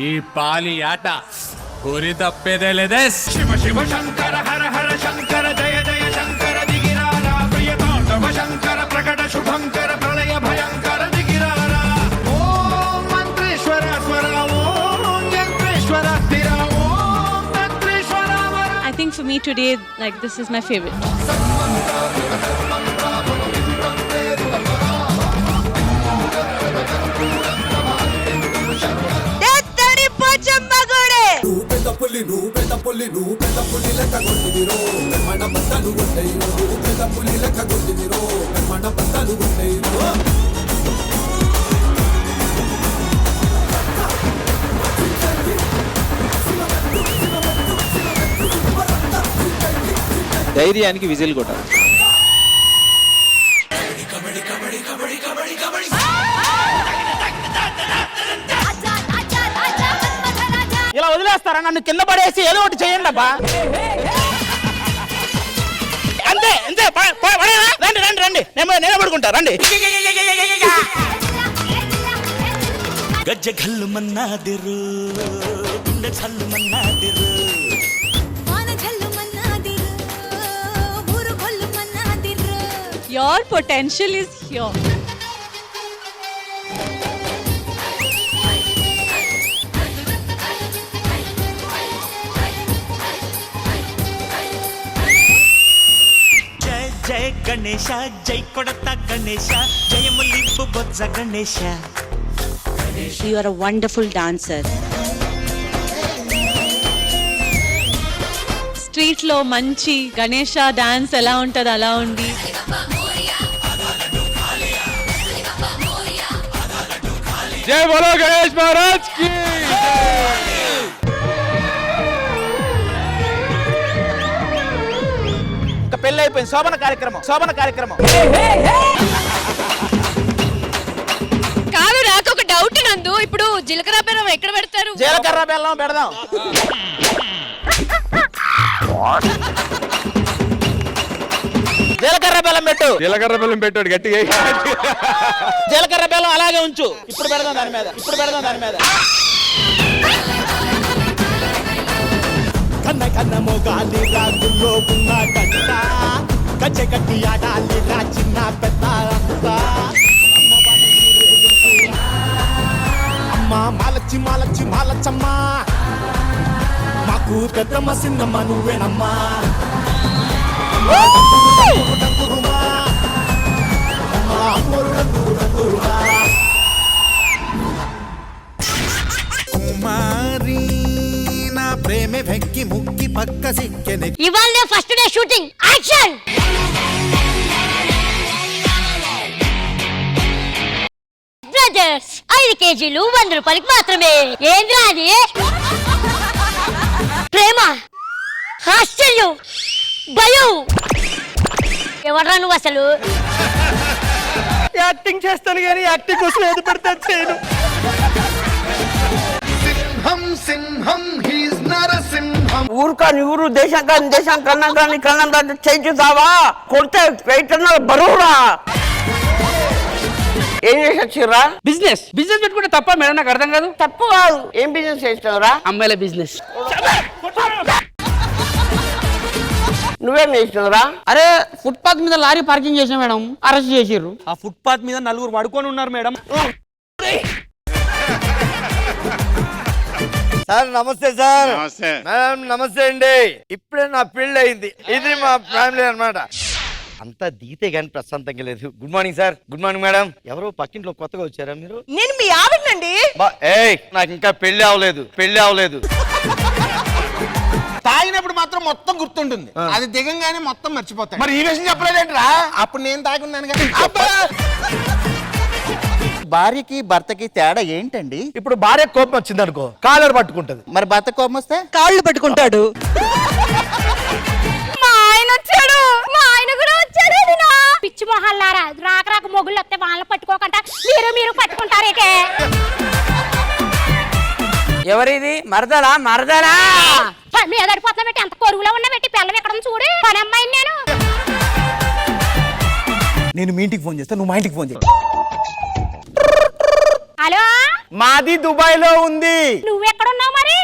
ఈ పాలి ఆట కోరి తప్పేదే లేదే. శివ శివ శంకర హర హర శంకర జయ జయ శంకర దిగిరారా ప్రియతాండవ శంకర ప్రకట శుభంకర ప్రళయ భయంకర దిగిరారా. ఓం మంత్రేశ్వర స్వర ఓం యంత్రేశ్వర స్థిర ఓం తంత్రేశ్వర వర. I think for me today, like, this is my favorite. నువ్వు పెద్ద పులి లెక్క కొట్టిదిరో మన బట్టలు కొట్టేయి. నువ్వు పెద్ద పులి లెక్క కొట్టిదిరో మన బట్టలు కొట్టేయి. ధైర్యానికి విజిల్ కొట్టాలి. ఇలా వదిలేస్తారా నన్ను కింద పడేసి ఏదో ఒకటి చేయండి అబ్బా. అంతే అంతే రండి రండి రండి నేనే పడుకుంటా రండి. గజ్జ గల్లు మన్నాదిరు గుండె చల్లు మన్నాదిరు Your potential is here. జయ జయ గణేశ జై కొడత గణేశ జయములింపు బొజ్జ Ganesha. You are a wonderful dancer. Street లో మంచి గణేష డాన్స్ ఎలా ఉంటది అలా ఉంది. జై బోలో గణేష్ మహారాజ్ కి. ఇంకా పెళ్లి అయిపోయింది. శోభన కార్యక్రమం కాదు, నాకు ఒక డౌట్ నందు. ఇప్పుడు జీలకర్ర బెల్లం ఎక్కడ పెడతారు? జీలకర్ర బెల్లం పెడదాం. జీలకర్ర బెల్లం పెట్టు. జీలకర్ర బెల్లం పెట్టాడు గట్టిగా. జీలకర్ర బెల్లం అలాగే ఉంచు. ఇప్పుడు పెడదాం దాని మీద. కన్న కన్న మొగాలి రాగుల్లో ఉన్న గడ్డ గజ్జ గట్టి ఆడాలి రా చిన్న పెద్ద అమ్మ మాలచ్చమ్మ మాకు పెద్దమ్మ సిన్నమ్మ నువ్వేనమ్మా. కుమారి నా ప్రేమే వెక్కి ముక్కి పక్క సిక్కెని. ఇవాళ first day shooting. Action. Brothers 5 కేజీలు 100 రూపాయలకి మాత్రమే. ఏంద్రా అది? ప్రేమ, ఆశ్చర్యం, భయం. ఎవడ్రా నువ్వు అసలు? యాక్టింగ్ చేస్తాను కానీ యాక్టింగ్ కోసం ఏది పడితే చేయను. సింహం హీస్ నరసింహం. ఊరు కాని ఊరు, దేశం కాని దేశం, కన్నం కాని కన్నం చేయించుతావా? కొడితే వెయిట్ బరువురా. ఏం చేసి వచ్చిర్రా? బిజినెస్ పెట్టుకుంటే తప్ప మేడం? నాకు అర్థం కాదు. తప్పు కాదు. ఏం బిజినెస్ చేస్తావురా? అమ్మాయిల బిజినెస్. నువ్వేం చేసినవురా? అరే ఫుట్పాత్ మీద లారీ పార్కింగ్ చేసిన మేడం, అరెస్ట్ చేసిర్రు. ఆ ఫుట్పాత్ మీద 4 పడుకొని ఉన్నారు మేడం. సార్ నమస్తే సార్. మేడం నమస్తే అండి. ఇప్పుడే నా పెళ్లి అయింది. ఇది మా ఫ్యామిలీ అన్నమాట. అంతా దిగితే గానీ ప్రశాంతంగా లేదు. Good morning sir. Good morning madam. ఎవరో పక్కింట్లో కొత్తగా వచ్చారా మీరు? నేను మీ ఆవిడనండి. నాకు ఇంకా పెళ్లి అవ్వలేదు. తాగినప్పుడు మాత్రం మొత్తం గుర్తుంటుంది, అది దిగంగానే మొత్తం మర్చిపోతాయి. మరి ఈ విషయం చెప్పలేదేంట్రా? అప్పుడు నేను తాగున్నాను కదా. భార్యకి భర్తకి తేడా ఏంటండి? ఇప్పుడు భార్య కోపం వచ్చింది అనుకో, కాలర్ పట్టుకుంటది. మరి భర్త కోపం వస్తే కాళ్ళు పట్టుకుంటాడు. మా ఆయన వచ్చాడు. పిచ్చి మొహల్లారా, రాక మొగుళ్ళు వస్తే వాళ్ళని పట్టుకోకుండా మీరు పట్టుకుంటారేటే. ఎవరిది? మరదలా మీద పట్ల పెట్టి ఎంత కొరువులో ఉన్న పెట్టి పిల్లలు ఎక్కడ చూడు. పని అమ్మాయి నేను మీ ఇంటికి ఫోన్ చేస్తా, నువ్వు మా ఇంటికి ఫోన్ చేయి. హలో, మాది దుబాయ్ లో ఉంది. నువ్వెక్కడున్నావు మరి?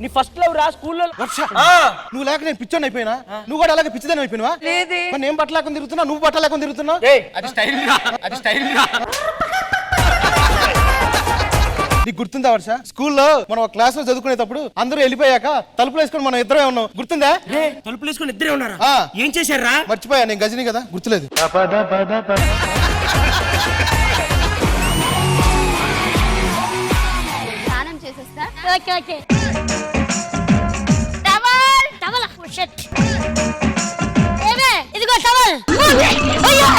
నీ ఫస్ట్ లవ్ రా స్కూల్లో. నువ్వు లేక నేను పిచ్చోని అయిపోయినా, నువ్వు కూడా అలాగే పిచ్చిదాని అయిపోయినావా? మరి నేను బట్టలు లేకుండా తిరుగుతున్నా, నువ్వు బట్టలు లేకుండా తిరుగుతున్నావు. అది స్టైల్ రా, అది స్టైల్ రా. నీకు గుర్తుందా వర్ష? స్కూల్లో మనం ఒక క్లాస్ లో చదువుకునేటప్పుడు అందరూ వెళ్ళిపోయాక తలుపులు వేసుకొని మనం ఇద్దరే ఉన్నాం, గుర్తుందా? తలుపులు వేసుకొని ఇద్దరే ఉన్నారా? ఏం చేశారా? మర్చిపోయా, నేను గజని కదా, గుర్తులేదు. స్నానం చేసేస్తా. Okay okay. Towel towel shut. ఏమే ఇదిగో టవల్. అయ్యో.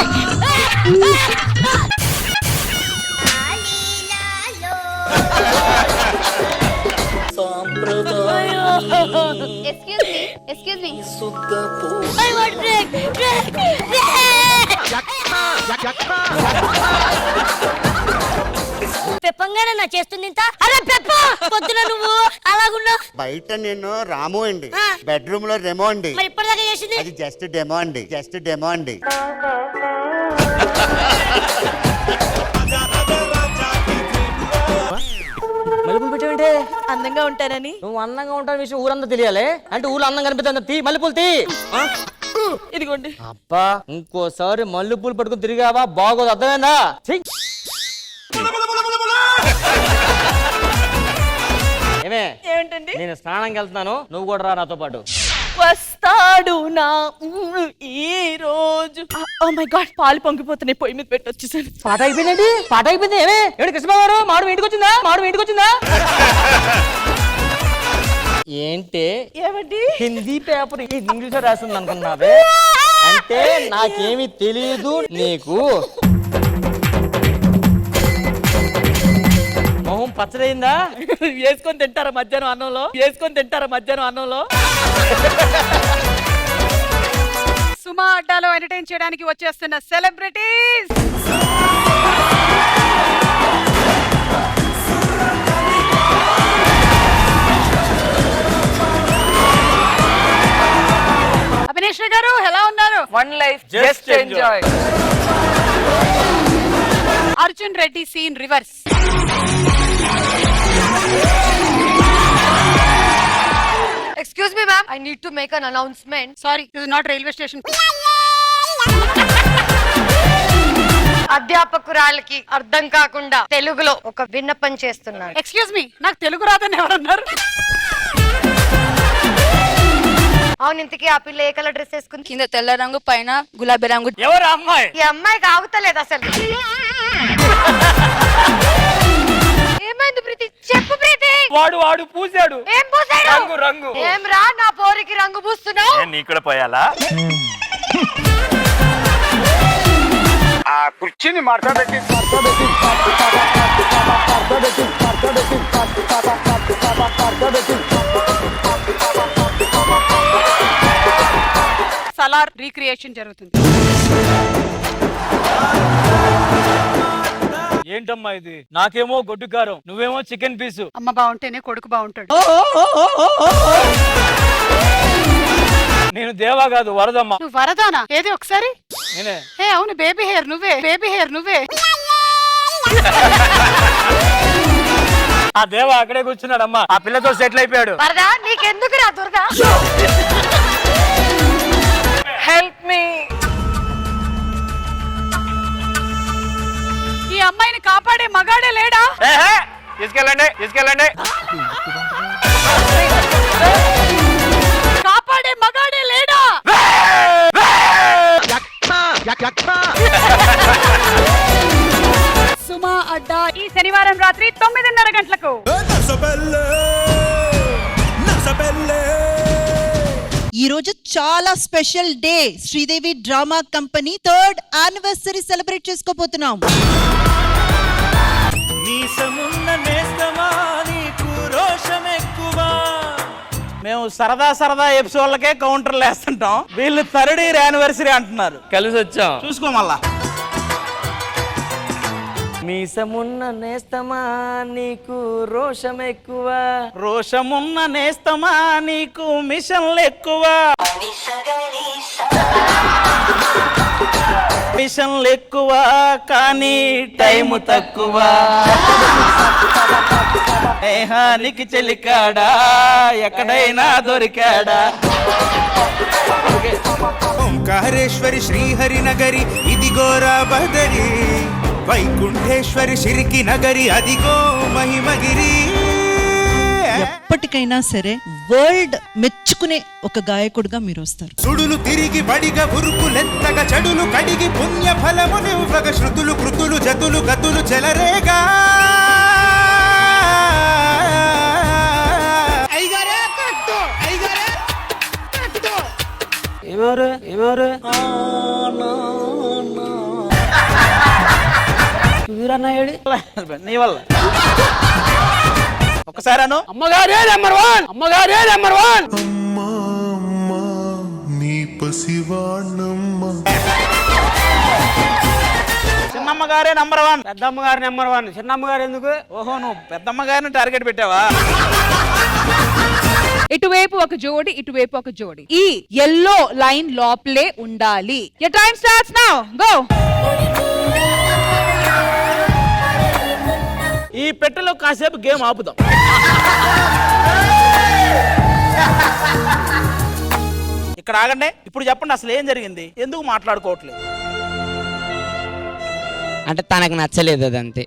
Excuse me. I want drink. పెప్పంగానే నా చేస్తుంది ఇంత. అరే పెప్ప, పొద్దున నువ్వు అలాగున్నావు. బయట నేను రాము అండి, బెడ్రూమ్ లో రెమో అండి. మరి ఇప్పటిదాకా చేసింది అది జస్ట్ డెమో అండి, జస్ట్ డెమో అండి. మల్లెపూలు పెట్టావంటే అందంగా ఉంటానని. నువ్వు అందంగా ఉంటావు విషయం ఊరంతా తెలియాలి. అంటే ఊర్లో అందం కనిపిస్తుంది, తీ మల్లెపూలు తీ. ఇదిగోండి. అబ్బా ఇంకోసారి మల్లెపూలు పట్టుకుని తిరిగావా బాగోదు, అర్థమైందా? ఏమే ఏమిటండి? నేను స్నానంకి వెళ్తున్నాను, నువ్వు కూడా రా నాతో పాటు. వస్తాడు నా ఈ రోజు. ఓ మై గాడ్, పాలు పొంగిపోతున్నాయి, పొయ్యి మీద పెట్టి వచ్చేసాను. పాట అయిపోయిందండి, పాట అయిపోయింది. ఏమే ఏమిటి కృష్ణబాబు గారు, మాడు ఇంటికి వచ్చిందా? మాడు ఇంటికి వచ్చిందా? ఏంటి ఏమండి? హిందీ పేపర్ ఇంగ్లీష్ లో రాసింది అనుకున్నావే? అంటే నాకేమీ తెలియదు నీకు. మొహం పచ్చడైందా? వేసుకొని తింటారా మధ్యాహ్నం అన్నంలో? వేసుకొని తింటారా మధ్యాహ్నం అన్నంలో? సుమా అడ్డాలో ఎంటర్టైన్ చేయడానికి వచ్చేస్తున్న సెలబ్రిటీస్. అభినేష్ గారు ఎలా ఉన్నారు? One life just enjoy. Arjun Reddy scene reverse. Excuse me ma'am, I need to make an announcement. Sorry, this is not railway station. అధ్యాపకురాలకి అర్థం కాకుండా తెలుగులో ఒక విన్నపం చేస్తున్నాను. ఎక్స్క్యూజ్ మీ, నాకు తెలుగు రాదని ఎవరన్నారు? అవును, ఇంతకీ ఆ పిల్ల ఏ కలర్ డ్రెస్ వేసుకుంది? కింద తెల్ల రంగు, పైన గులాబీ రంగు. ఎవరు అమ్మాయి? ఈ అమ్మాయికి ఆగుతలేదు అసలు. ఏమైంది ప్రీతి? చెప్పు ప్రీతి. వాడు పూసాడు. ఏం పూసాడు? రంగు రంగు. ఏం రా నా పోరికి రంగు పూస్తున్నావు? నీ కూడా పోయాలా? ఆ కుర్చీని మార్చబెట్టి సలార్ రీక్రియేషన్ జరుగుతుంది. ఏంటమ్మా ఇది? నాకేమో గొడ్డు కారం, నువ్వేమో చికెన్ పీసు. అమ్మ బాగుంటేనే కొడుకు బాగుంటాడు. నేను దేవా కాదు, వరదమ్మ. నువ్వు వరదానా? ఏది ఒకసారి? నేనే. ఏ అవును, బేబీ హెయిర్ నువ్వే, బేబీ హెయిర్ నువ్వే. ఆ దేవా అక్కడే కూర్చున్నాడమ్మా, ఆ పిల్లతో సెటిల్ అయిపోయాడు. వరదా నీకెందుకు రా దుర్గా? Help me. ఈ అమ్మాయిని కాపాడే మగాడే లేడా? తీసుకెళ్ళండి, తీసుకెళ్ళండి. కాపాడే మగాడే లేడా? సుమా అడ్డా ఈ శనివారం రాత్రి 9:30 గంటలకు. ఈ రోజు చాలా special day. Sridevi drama company 3rd anniversary celebrate చేసుకోబోతున్నాం. మేము సరదా సరదా ఎపిసోడ్లకే కౌంటర్లు వేస్తుంటాం, వీళ్ళు 3rd year యానివర్సరీ అంటున్నారు. కలిసి వచ్చాం, చూసుకో మళ్ళా. మీసమున్న నేస్తమా నీకు రోషం ఎక్కువ, రోషమున్న నేస్తమా నీకు మిషన్లు ఎక్కువ. మిషన్లు ఎక్కువ కానీ టైం తక్కువ. స్నేహానికి చెలికాడా ఎక్కడైనా దొరికాడా. ఓంకారేశ్వరి శ్రీహరి నగరి ఇదిగోరా బదరి, వైకుంఠేశ్వరి శిరికి నగరి అదిగో మహిమగిరి. ఎప్పటికైనా సరే వరల్డ్ మెచ్చుకునే ఒక గాయకుడిగా మీరు వస్తారు. సుడులు తిరిగి బడిగ ఉరుకులెత్తగ చెడులు కడిగి పుణ్య ఫలమునివ్వగ శృతులు కృతులు జతులు గతులు చెలరేగా. ఏమవరు నీ వల్ల ఒకసారి అను. అమ్మగారే నెంబర్ వన్, అమ్మగారే నెంబర్ వన్. చిన్నమ్మగారే నెంబర్ వన్, పెద్దమ్మగారు నెంబర్ వన్. చిన్నమ్మగారు ఎందుకు? ఓహో, నువ్వు పెద్దమ్మగారిని టార్గెట్ పెట్టావా? ఇటువైపు ఒక జోడి, ఇటువైపు ఒక జోడి. ఈ ఎల్లో లైన్ లోపలే ఉండాలి. Your time starts now. Go. ఈ పెట్టెలో కాసేపు గేమ్ ఆపుదాం. ఇక్కడ ఆగండి. ఇప్పుడు చెప్పండి, అసలు ఏం జరిగింది? ఎందుకు మాట్లాడుకోవట్లేదు? అంటే తనకు నచ్చలేదు, అదంతే.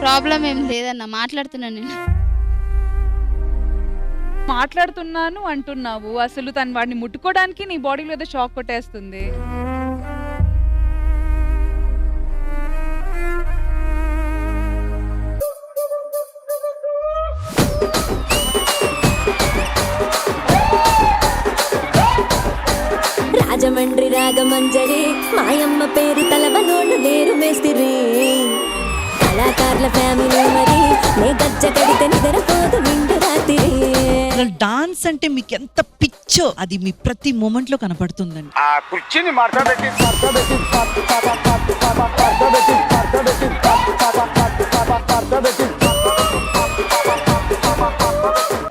ప్రాబ్లం ఏం లేదన్న, మాట్లాడుతున్నాను నేను. మాట్లాడుతున్నాను అంటున్నావు, అసలు తను వాడిని ముట్టుకోవడానికి నీ బాడీలో ఏదో షాక్ కొట్టేస్తుంది. రాజమండ్రి రాగమంజరి మాయమ్మ పేరు తలవనోళ్ళు నేరు మేస్తిరి. కళాకారుల ఫ్యామిలీ మరి నే గజ్జ కడితే నిద్రపోదు నిండు రాత్రి. డాన్స్ అంటే మీకు ఎంత పిచ్చో అది మీ ప్రతి మూమెంట్ లో కనపడుతుందండి.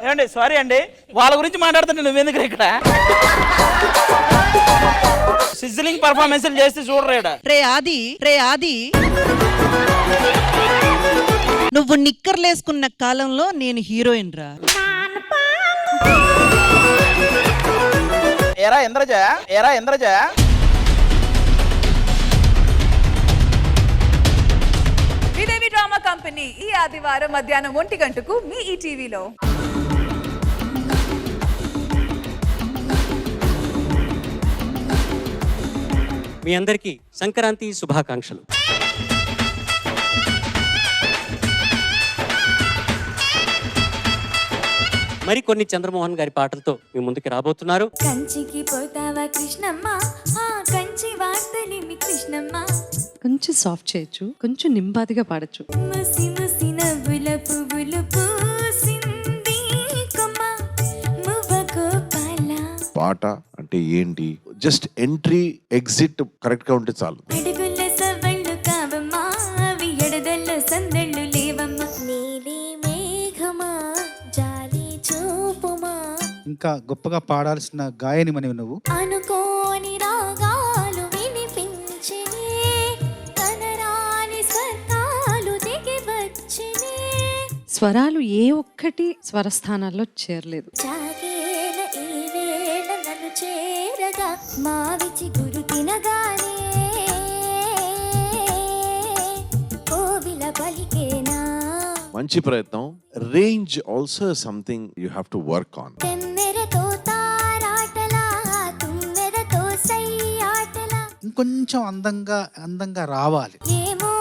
ఏమండి, సారీ అండి, వాళ్ళ గురించి మాట్లాడుతుంటే నువ్వెందుకు ఇక్కడ? సిజ్లింగ్ పర్ఫార్మెన్స్ చేస్తే చూడరేడా. రే ఆది నువ్వు నిక్కర్లేసుకున్న కాలంలో నేను హీరోయిన్ రా. ఏరా ఇంద్రజ. శ్రీదేవి డ్రామా కంపెనీ ఈ ఆదివారం మధ్యాహ్నం 1 గంటకు మీ ఈ టీవీలో. మీ అందరికీ సంక్రాంతి శుభాకాంక్షలు. మరికొన్ని చంద్రమోహన్ గారి పాటలతో మీ ముందుకు రాబోతున్నారు. కంచికి పోతావా కృష్ణమ్మ, కంచి వార్తలేమి కృష్ణమ్మ. కొంచెం సాఫ్ట్ చేయొచ్చు, కొంచెం నింబాదిగా పాడొచ్చు. ముసి ముసి నవ్వుల పువ్వులు పూసింది కొమ్మ మువ్వ గోపాల. పాట అంటే ఏంటి? జస్ట్ ఎంట్రీ ఎగ్జిట్ కరెక్ట్ గా ఉంటే చాలు. అడుగుల సవళ్ళు కావమ్మా, అవి ఎడదల్లో సందళ్ళు లేవమ్మా. నీలి మేఘమా జాలి చూపుమా. ఇంకా గొప్పగా పాడాల్సిన గాయని మనవి నువ్వు. అనుకోని రాగాలు వినిపించినే, కనరాని స్వర్గాలు దిగి వచ్చినే. స్వరాలు ఏ ఒక్కటి స్వరస్థానాల్లో చేరలేదు. చాగేల ఈ వేళ నన్ను చేరగా, మావిచి గురు తినగానే కోవిల పలికేనా. మంచి ప్రయత్నం. Range also something you have to work on. తెమ్మెరతో తారాటలా, తుమ్మెదతో సై ఆటలా. ఇంకొంచెం అందంగా రావాలి. ఏమో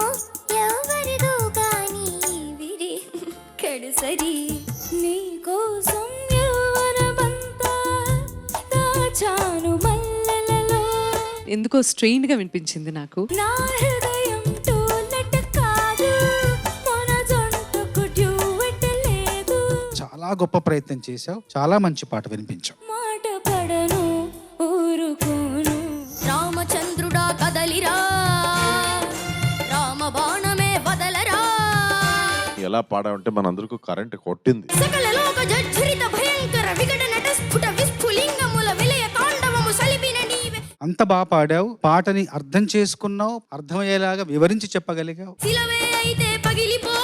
ఎవరిదో కానీ విరి కడుసరి నీ కోసం యవ్వనమంతా దాచాను మల్లెలలో. ఎందుకో స్ట్రెయిన్ గా వినిపించింది నాకు. నా హృదయం టోలట కాదు, మన జంటకు డ్యూయట్ లేదు. చాలా గొప్ప ప్రయత్నం చేశావు. చాలా మంచి పాట వినిపించావు. మాట పడను ఊరుకోను. రామచంద్రుడా కదలిరా, రామ బాణమే వదలరా. ఎలా పాడావంటే మనందరికీ కరెంట్ కొట్టింది. సకల లోక జర్జరిత భయంకర వికట నట అంత బాగా పాడావు, పాటని అర్థం చేసుకున్నావు, అర్థమయ్యేలాగా వివరించి చెప్పగలిగావు. సిలవే అయితే పగిలిపో